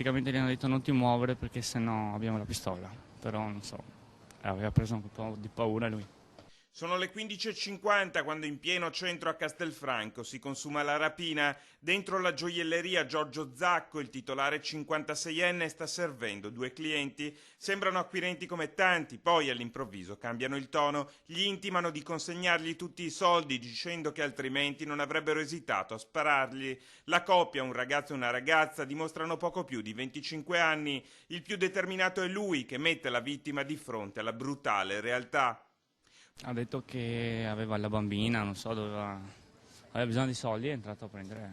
praticamente gli hanno detto non ti muovere perché sennò abbiamo la pistola, però non so, aveva preso un po' di paura lui. Sono le 15:50 quando in pieno centro a Castelfranco si consuma la rapina. Dentro la gioielleria Giorgio Zacco, il titolare 56enne, sta servendo due clienti. Sembrano acquirenti come tanti, poi all'improvviso cambiano il tono, gli intimano di consegnargli tutti i soldi dicendo che altrimenti non avrebbero esitato a sparargli. La coppia, un ragazzo e una ragazza, dimostrano poco più di 25 anni. Il più determinato è lui che mette la vittima di fronte alla brutale realtà. Ha detto che aveva la bambina, non so, aveva bisogno di soldi, è entrato a prendere.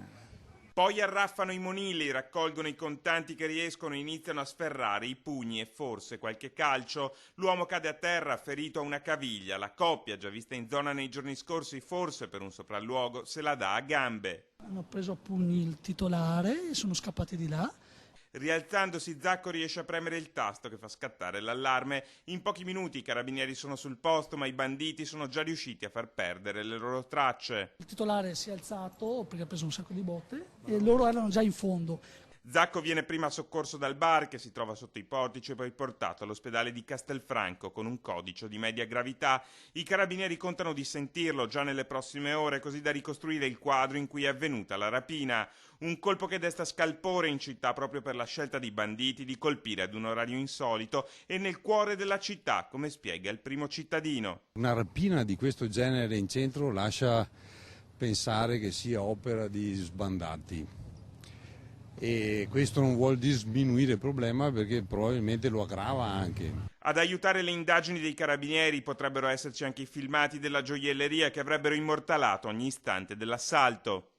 Poi arraffano i monili, raccolgono i contanti che riescono e iniziano a sferrare i pugni e forse qualche calcio. L'uomo cade a terra ferito a una caviglia. La coppia, già vista in zona nei giorni scorsi, forse per un sopralluogo, se la dà a gambe. Hanno preso a pugni il titolare e sono scappati di là. Rialzandosi, Zacco riesce a premere il tasto che fa scattare l'allarme. In pochi minuti i carabinieri sono sul posto, ma i banditi sono già riusciti a far perdere le loro tracce. Il titolare si è alzato perché ha preso un sacco di botte e loro erano già in fondo. Zacco viene prima soccorso dal bar che si trova sotto i portici e poi portato all'ospedale di Castelfranco con un codice di media gravità. I carabinieri contano di sentirlo già nelle prossime ore, così da ricostruire il quadro in cui è avvenuta la rapina. Un colpo che desta scalpore in città proprio per la scelta dei banditi di colpire ad un orario insolito e nel cuore della città, come spiega il primo cittadino. Una rapina di questo genere in centro lascia pensare che sia opera di sbandati. E questo non vuol diminuire il problema perché probabilmente lo aggrava anche. Ad aiutare le indagini dei carabinieri potrebbero esserci anche i filmati della gioielleria che avrebbero immortalato ogni istante dell'assalto.